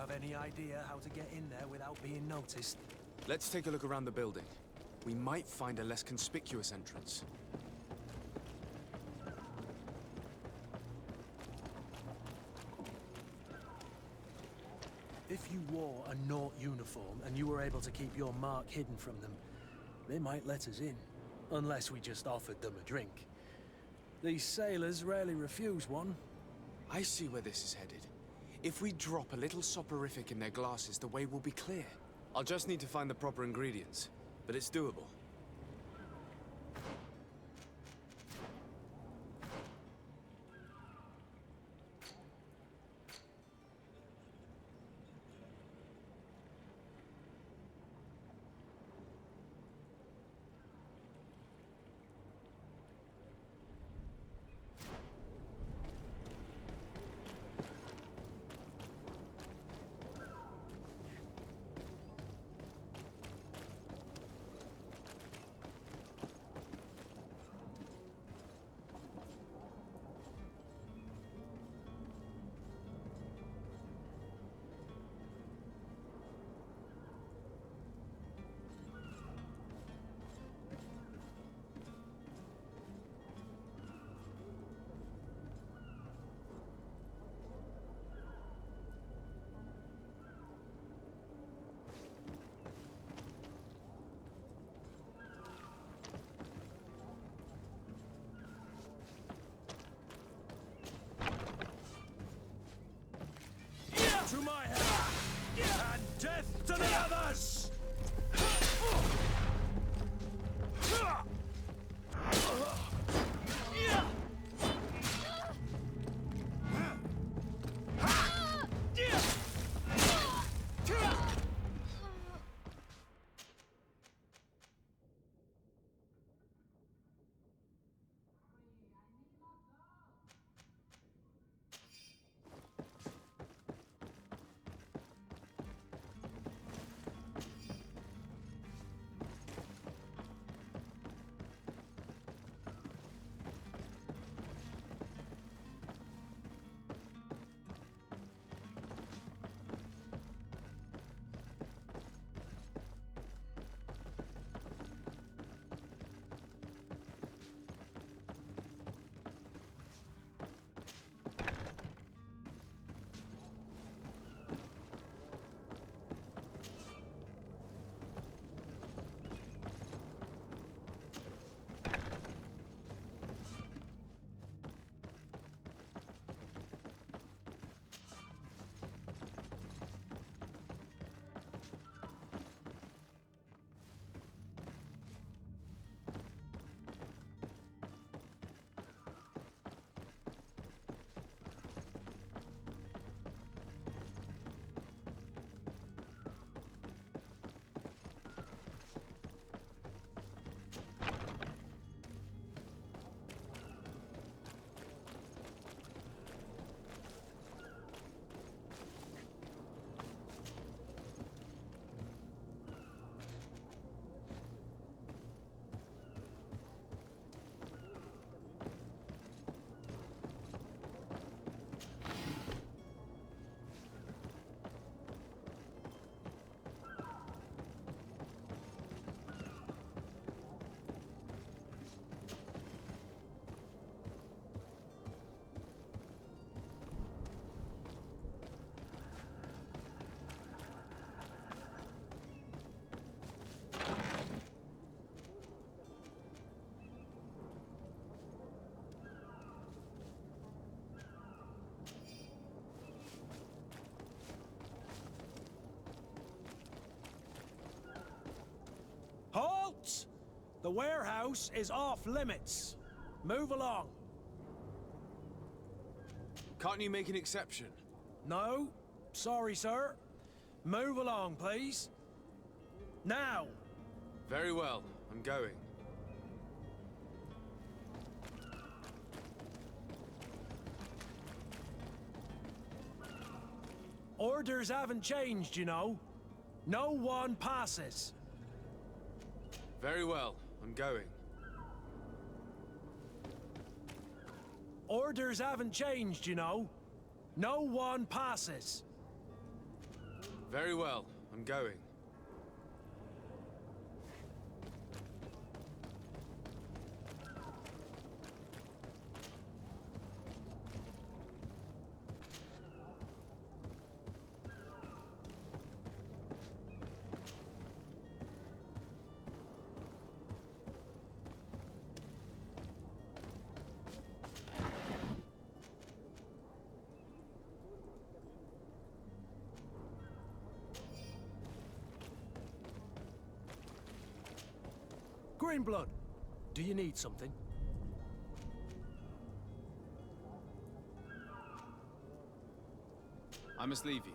have any idea how to get in there without being noticed? Let's take a look around the building. We might find a less conspicuous entrance. If you wore a Naut uniform and you were able to keep your mark hidden from them, they might let us in. Unless we just offered them a drink. These sailors rarely refuse one. I see where this is headed. If we drop a little soporific in their glasses, the way will be clear. I'll just need to find the proper ingredients, but it's doable. To my hand! And death to the others! Halt! The warehouse is off limits. Move along. Can't you make an exception? No, sorry, sir. Move along, please. Now! Very well, I'm going. Orders haven't changed, you know. No one passes. Very well, I'm going. Orders haven't changed, you know. No one passes. Very well, I'm going. Greenblood, do you need something? I must leave you.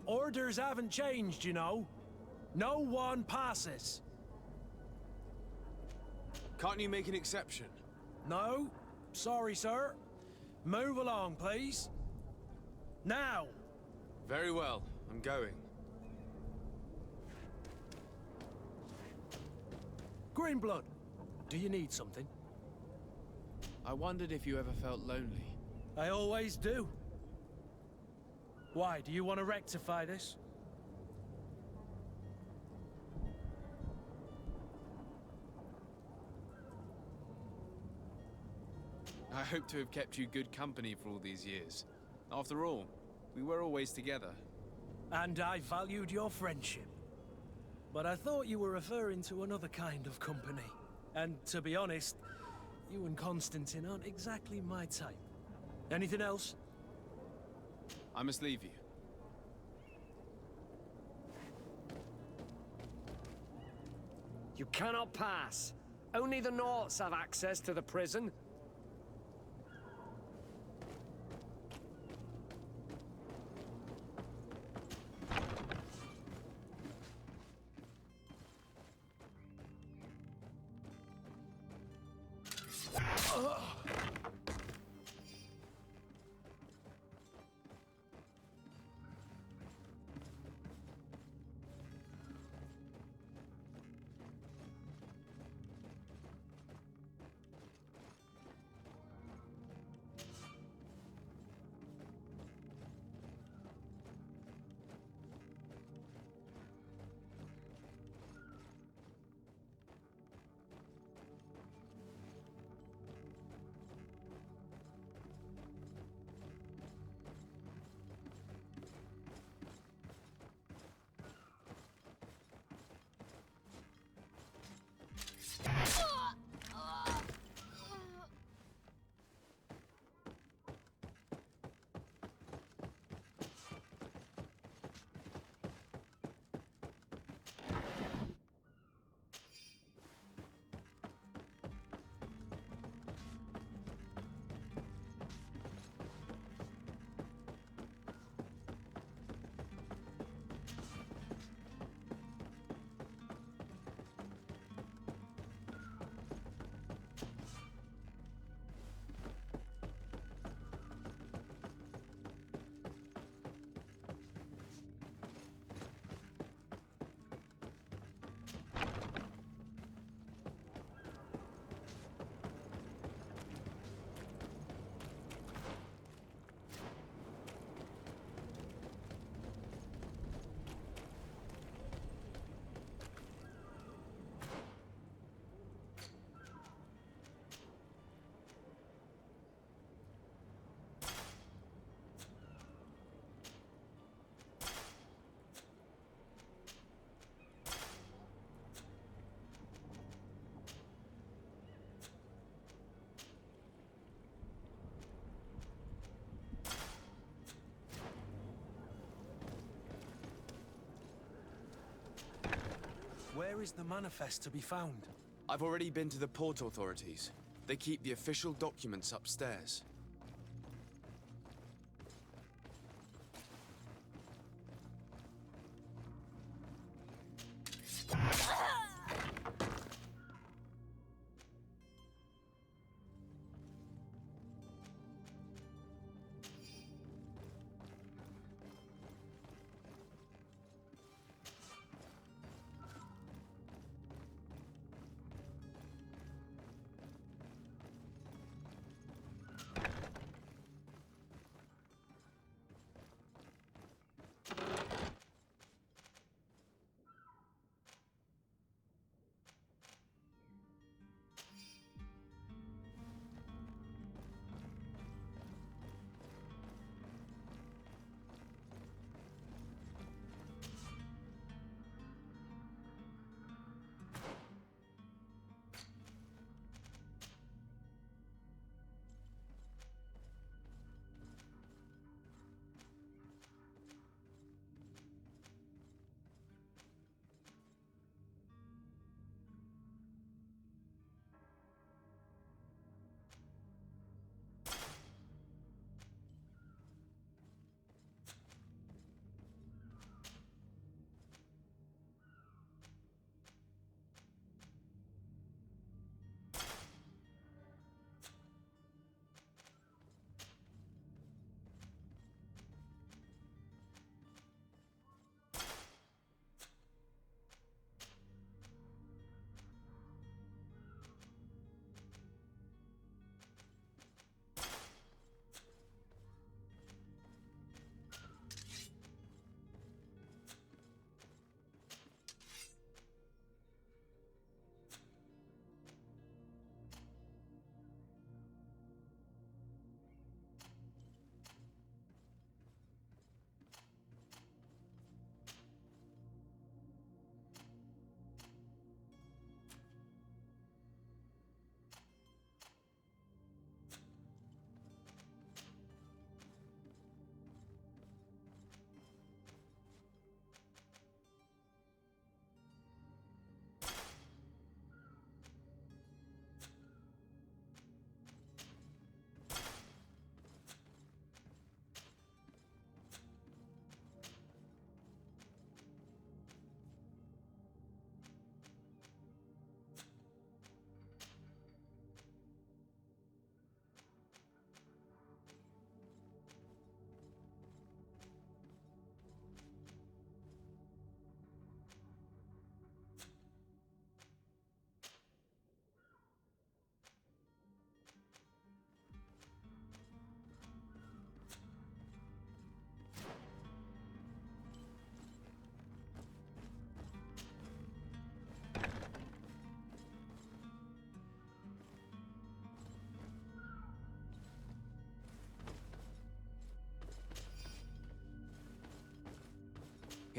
Orders haven't changed, you know. No one passes. Can't you make an exception? No? Sorry, sir. Move along, please. Now! Very well, I'm going. Greenblood, do you need something? I wondered if you ever felt lonely. I always do. Why, do you want to rectify this? I hope to have kept you good company for all these years. After all, we were always together. And I valued your friendship. But I thought you were referring to another kind of company. And to be honest, you and Constantine aren't exactly my type. Anything else? I must leave you. You cannot pass. Only the Norts have access to the prison. Where is the manifest to be found? I've already been to the port authorities. They keep the official documents upstairs.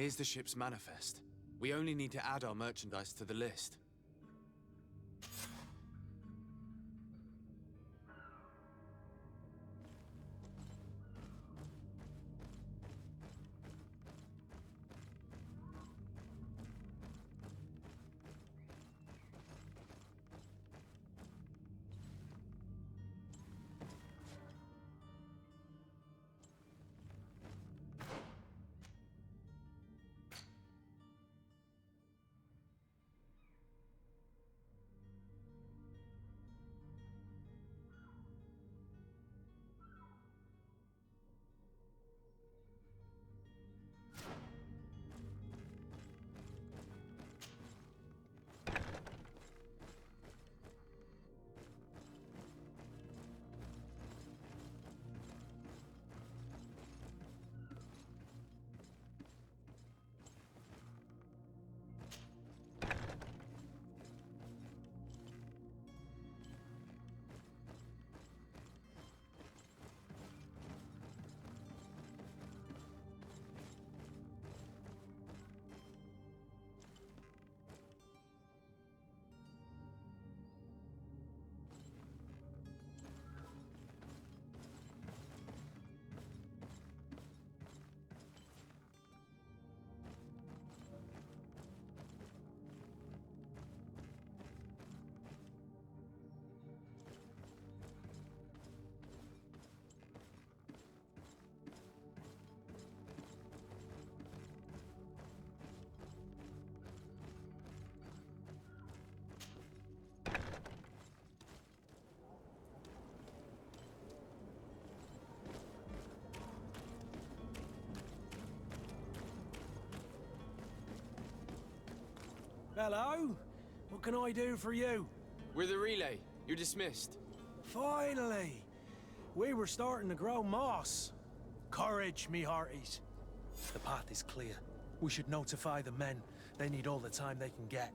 Here's the ship's manifest. We only need to add our merchandise to the list. Hello? What can I do for you? We're the relay. You're dismissed. Finally! We were starting to grow moss. Courage, me hearties. The path is clear. We should notify the men. They need all the time they can get.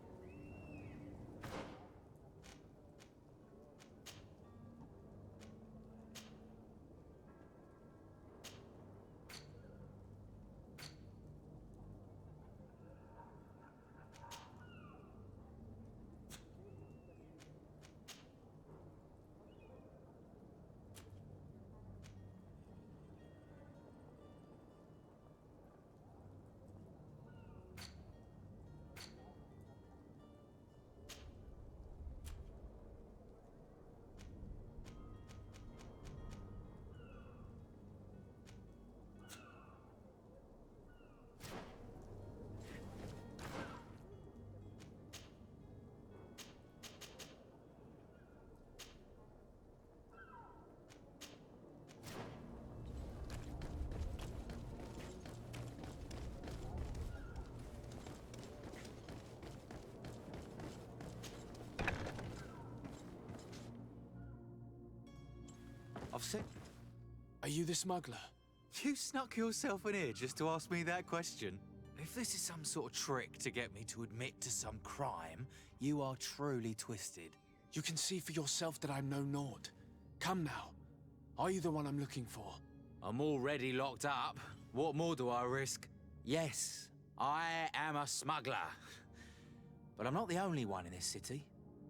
I've seen... Are you the smuggler? You snuck yourself in here just to ask me that question? If this is some sort of trick to get me to admit to some crime, you are truly twisted. You can see for yourself that I'm no Nord. Come now. Are you the one I'm looking for? I'm already locked up. What more do I risk? Yes, I am a smuggler. But I'm not the only one in this city.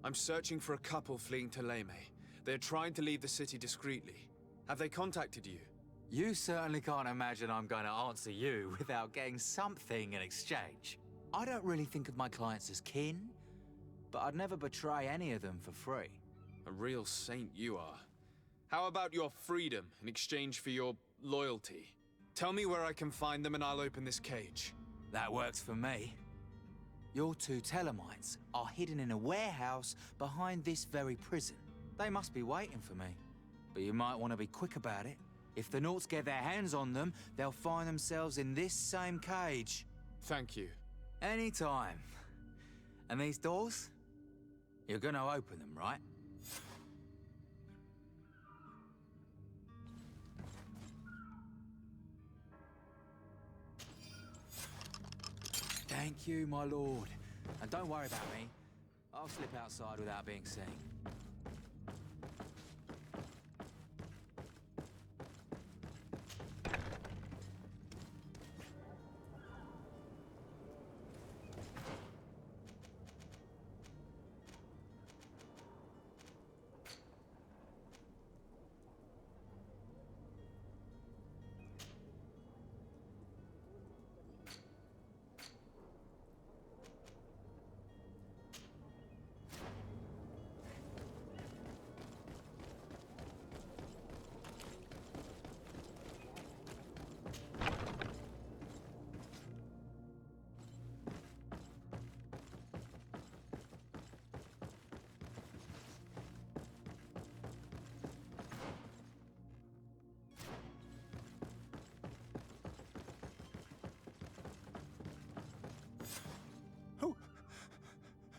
I'm searching for a couple fleeing to Leme. They're trying to leave the city discreetly. Have they contacted you? You certainly can't imagine I'm going to answer you without getting something in exchange. I don't really think of my clients as kin, but I'd never betray any of them for free. A real saint you are. How about your freedom in exchange for your loyalty? Tell me where I can find them and I'll open this cage. That works for me. Your two Telemites are hidden in a warehouse behind this very prison. They must be waiting for me. But you might want to be quick about it. If the Nauts get their hands on them, they'll find themselves in this same cage. Thank you. Anytime. And these doors? You're gonna open them, right? Thank you, my lord. And don't worry about me. I'll slip outside without being seen.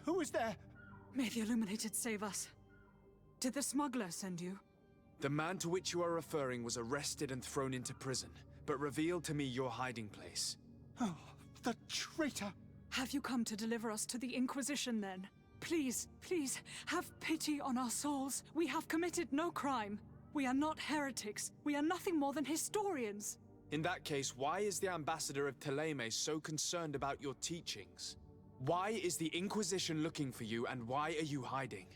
Who is there? May the Illuminated save us. Did the smuggler send you? The man to which you are referring was arrested and thrown into prison, but revealed to me your hiding place. Oh, the traitor! Have you come to deliver us to the Inquisition, then? Please, please, have pity on our souls. We have committed no crime. We are not heretics. We are nothing more than historians. In that case, why is the ambassador of Thélème so concerned about your teachings? Why is the Inquisition looking for you, and why are you hiding?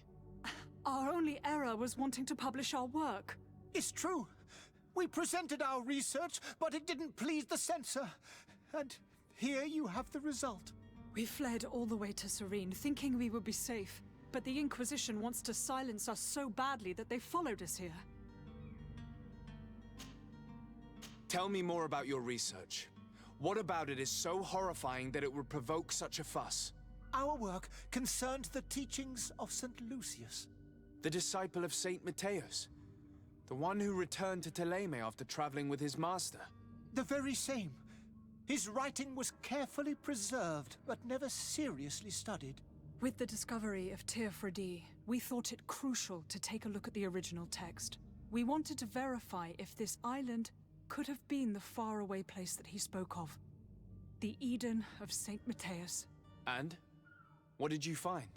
Our only error was wanting to publish our work. It's true. We presented our research, but it didn't please the censor. And here you have the result. We fled all the way to Serene, thinking we would be safe. But the Inquisition wants to silence us so badly that they followed us here. Tell me more about your research. What about it is so horrifying that it would provoke such a fuss? Our work concerned the teachings of St. Lucius. The disciple of Saint Matthias? The one who returned to Thélème after traveling with his master? The very same. His writing was carefully preserved, but never seriously studied. With the discovery of Teofredi, we thought it crucial to take a look at the original text. We wanted to verify if this island could have been the faraway place that he spoke of. The Eden of Saint Matthias. And? What did you find?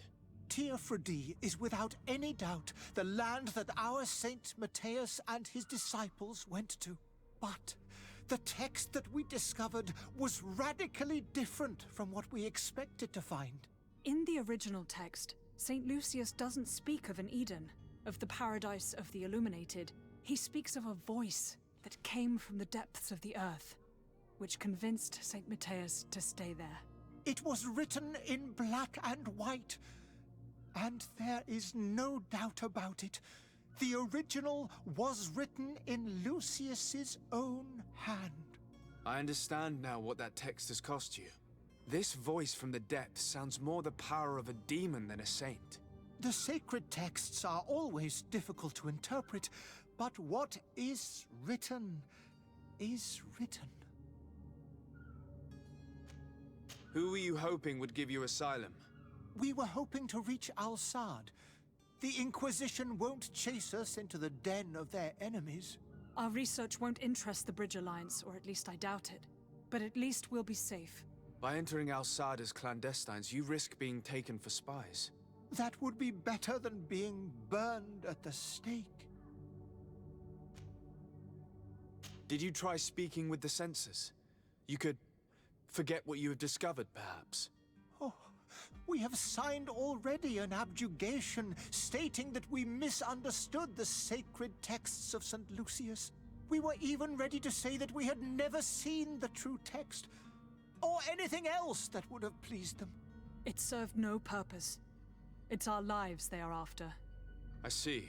Teofredi is without any doubt the land that our Saint Matthias and his disciples went to. But the text that we discovered was radically different from what we expected to find. In the original text, Saint Lucius doesn't speak of an Eden, of the paradise of the Illuminated. He speaks of a voice that came from the depths of the earth, which convinced Saint Matthias to stay there. It was written in black and white, and there is no doubt about it. The original was written in Lucius's own hand. I understand now what that text has cost you. This voice from the depths sounds more the power of a demon than a saint. The sacred texts are always difficult to interpret, but what is written is written. Who were you hoping would give you asylum? We were hoping to reach Al-Sad. The Inquisition won't chase us into the den of their enemies. Our research won't interest the Bridge Alliance, or at least I doubt it. But at least we'll be safe. By entering Al-Sad as clandestines, you risk being taken for spies. That would be better than being burned at the stake. Did you try speaking with the censors? You could forget what you have discovered, perhaps. Oh, we have signed already an abjugation stating that we misunderstood the sacred texts of St. Lucius. We were even ready to say that we had never seen the true text, or anything else that would have pleased them. It served no purpose. It's our lives they are after. I see.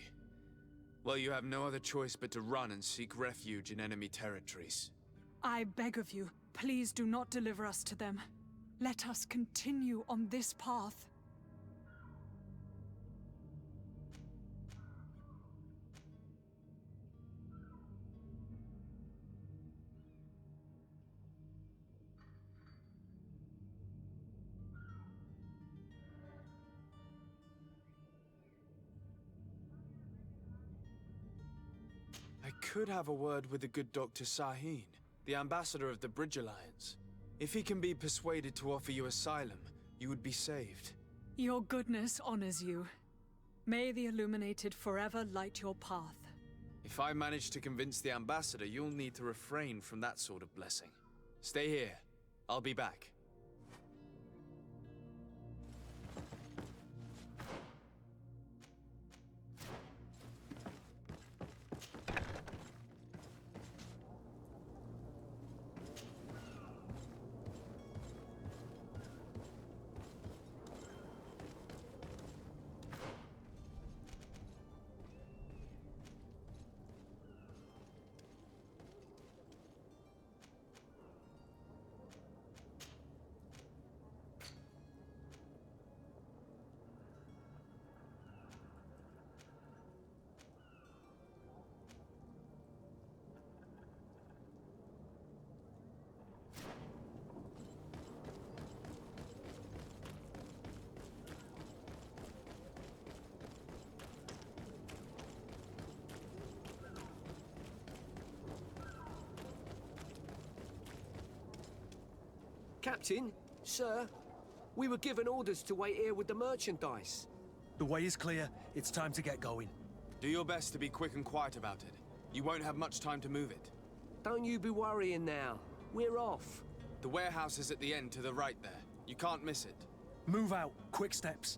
Well, you have no other choice but to run and seek refuge in enemy territories. I beg of you, please do not deliver us to them. Let us continue on this path. I could have a word with the good Dr. Sahin, the ambassador of the Bridge Alliance. If he can be persuaded to offer you asylum, you would be saved. Your goodness honors you. May the Illuminated forever light your path. If I manage to convince the ambassador, you'll need to refrain from that sort of blessing. Stay here. I'll be back. Captain, sir, we were given orders to wait here with the merchandise. The way is clear. It's time to get going. Do your best to be quick and quiet about it. You won't have much time to move it. Don't you be worrying now. We're off. The warehouse is at the end to the right there. You can't miss it. Move out. Quick steps.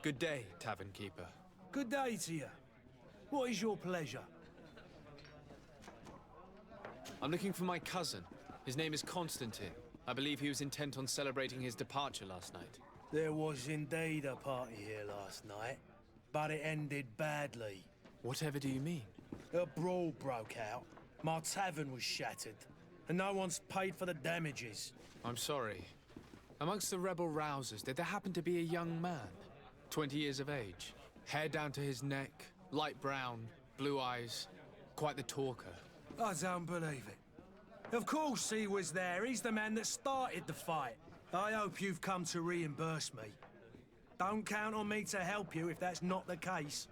Good day, Tavern Keeper. Good day to you. What is your pleasure? I'm looking for my cousin. His name is Constantine. I believe he was intent on celebrating his departure last night. There was indeed a party here last night, but it ended badly. Whatever do you mean? A brawl broke out. My tavern was shattered, and no one's paid for the damages. I'm sorry. Amongst the rebel rousers, did there happen to be a young man? 20 years of age. Hair down to his neck, light brown, blue eyes. Quite the talker. I don't believe it. Of course he was there. He's the man that started the fight. I hope you've come to reimburse me. Don't count on me to help you if that's not the case.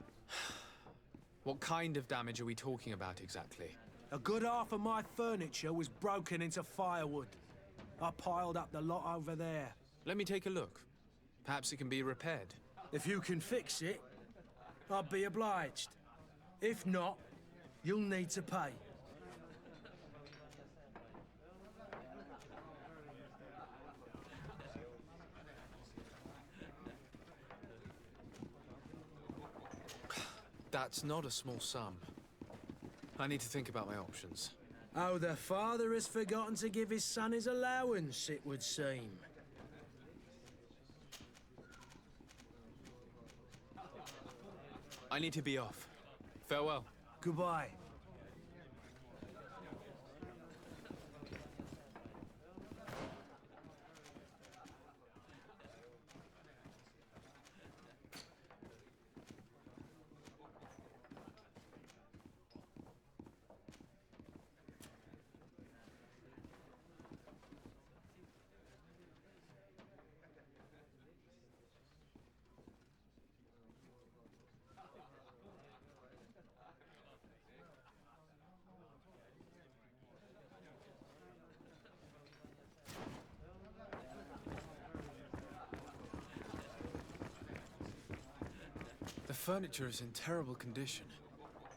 What kind of damage are we talking about exactly? A good half of my furniture was broken into firewood. I piled up the lot over there. Let me take a look. Perhaps it can be repaired. If you can fix it, I'd be obliged. If not, you'll need to pay. That's not a small sum. I need to think about my options. Oh, the father has forgotten to give his son his allowance, it would seem. I need to be off. Farewell. Goodbye. The furniture is in terrible condition.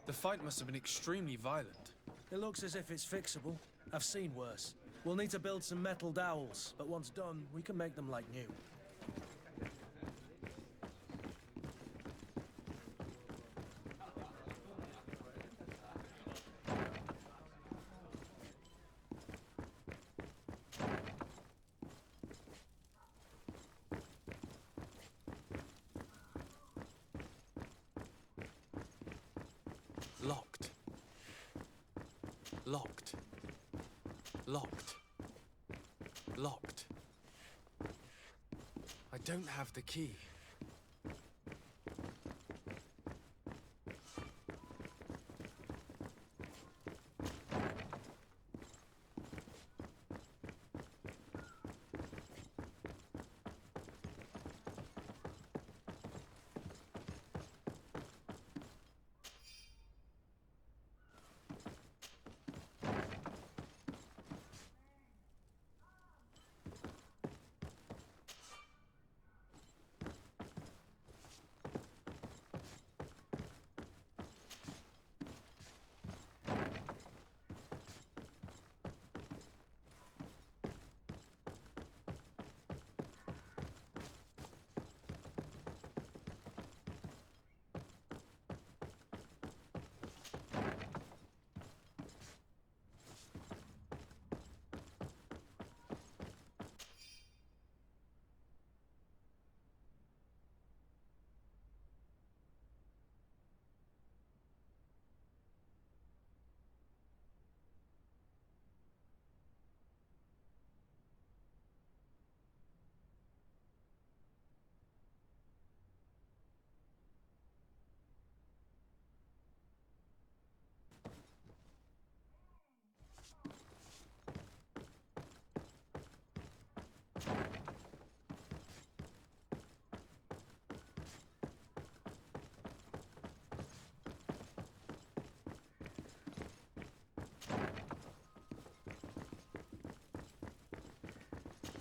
The fight must have been extremely violent. It looks as if it's fixable. I've seen worse. We'll need to build some metal dowels, but once done, we can make them like new. Locked. Locked. Locked. Locked. I don't have the key.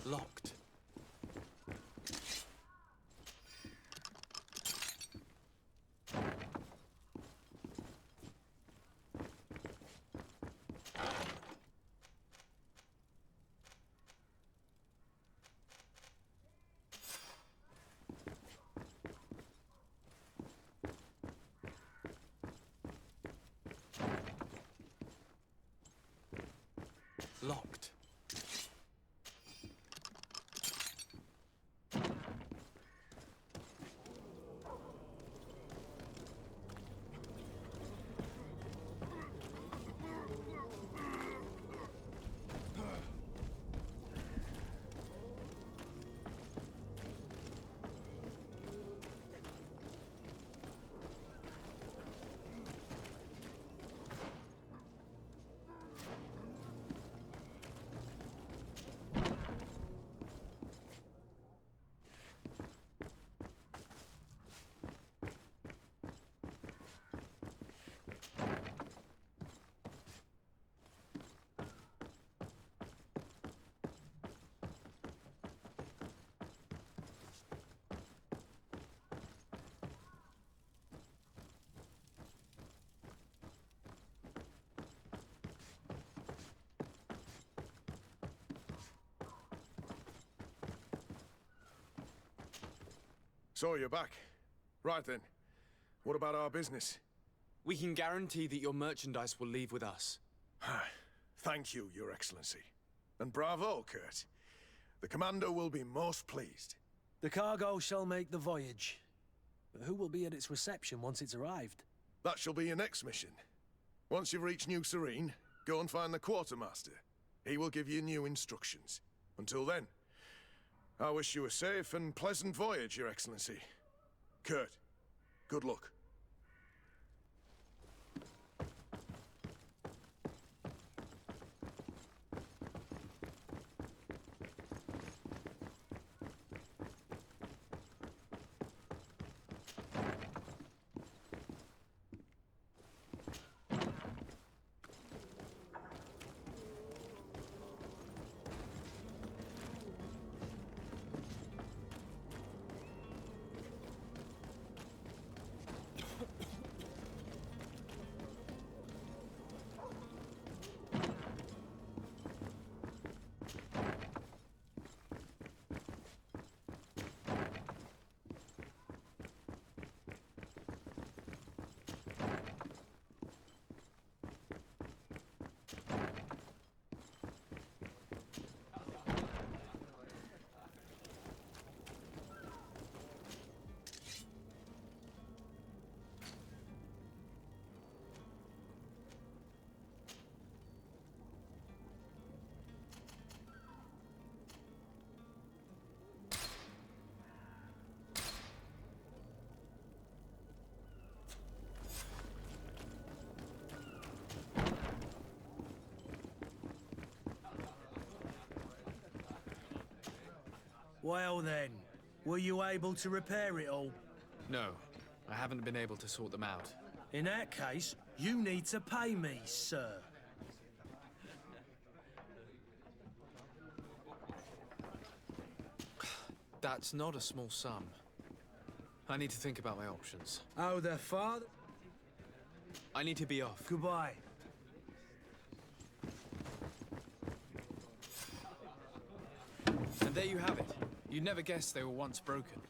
Locked. Locked. So you're back. Right then. What about our business? We can guarantee that your merchandise will leave with us. Thank you, Your Excellency. And bravo, Kurt. The Commander will be most pleased. The cargo shall make the voyage. But who will be at its reception once it's arrived? That shall be your next mission. Once you've reached New Serene, go and find the Quartermaster. He will give you new instructions. Until then, I wish you a safe and pleasant voyage, Your Excellency. Kurt, good luck. Well then, were you able to repair it all? No, I haven't been able to sort them out. In that case, you need to pay me, sir. That's not a small sum. I need to think about my options. Oh, the father... I need to be off. Goodbye. And there you have it. You'd never guess they were once broken.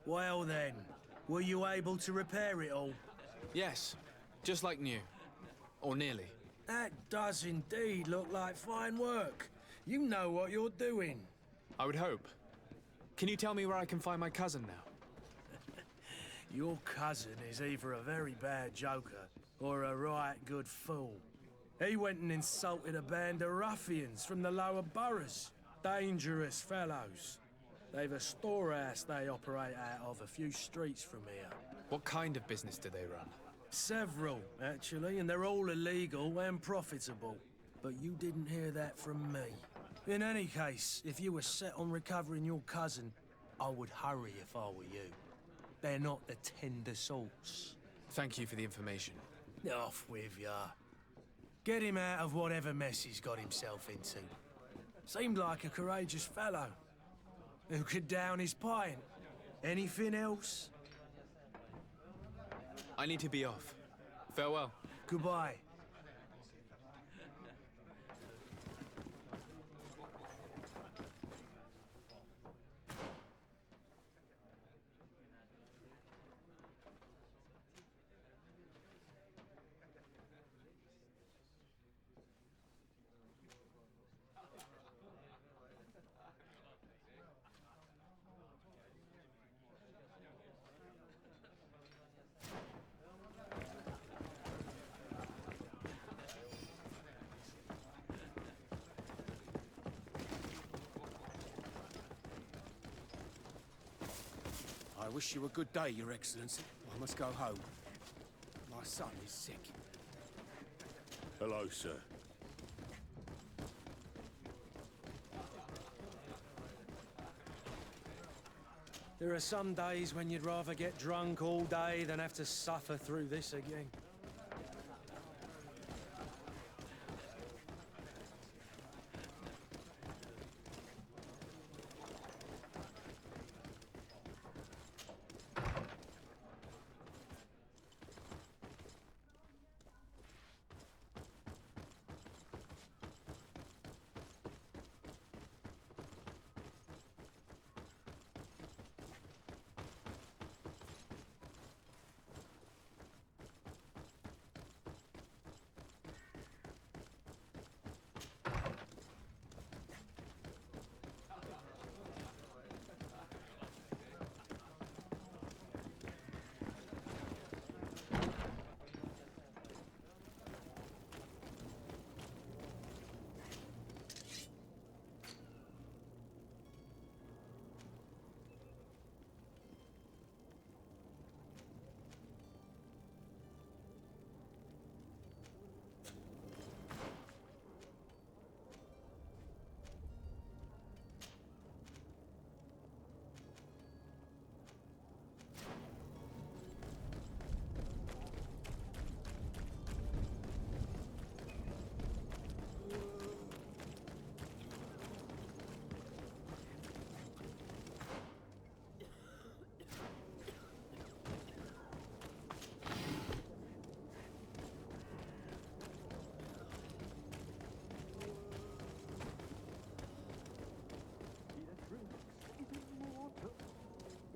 Well then, were you able to repair it all? Yes, just like new. Or nearly. That does indeed look like fine work. You know what you're doing. I would hope. Can you tell me where I can find my cousin now? Your cousin is either a very bad joker or a right good fool. He went and insulted a band of ruffians from the lower boroughs. Dangerous fellows. They've a storehouse they operate out of a few streets from here. What kind of business do they run? Several, actually, and they're all illegal and profitable. But you didn't hear that from me. In any case, if you were set on recovering your cousin, I would hurry if I were you. They're not the tender sorts. Thank you for the information. Off with ya. Get him out of whatever mess he's got himself into. Seemed like a courageous fellow. Who could down his pint? Anything else? I need to be off. Farewell. Goodbye. I wish you a good day, Your Excellency. I must go home. My son is sick. Hello, sir. There are some days when you'd rather get drunk all day than have to suffer through this again.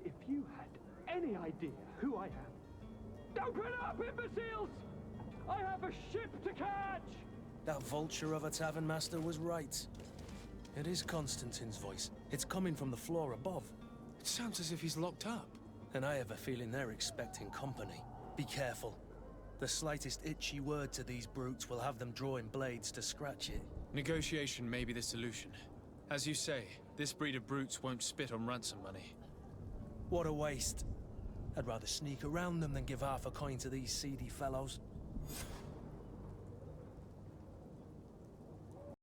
If you had any idea who I am... Open up, imbeciles! I have a ship to catch! That vulture of a tavern master was right. It is Constantine's voice. It's coming from the floor above. It sounds as if he's locked up. And I have a feeling they're expecting company. Be careful. The slightest itchy word to these brutes will have them drawing blades to scratch it. Negotiation may be the solution. As you say, this breed of brutes won't spit on ransom money. What a waste. I'd rather sneak around them than give half a coin to these seedy fellows.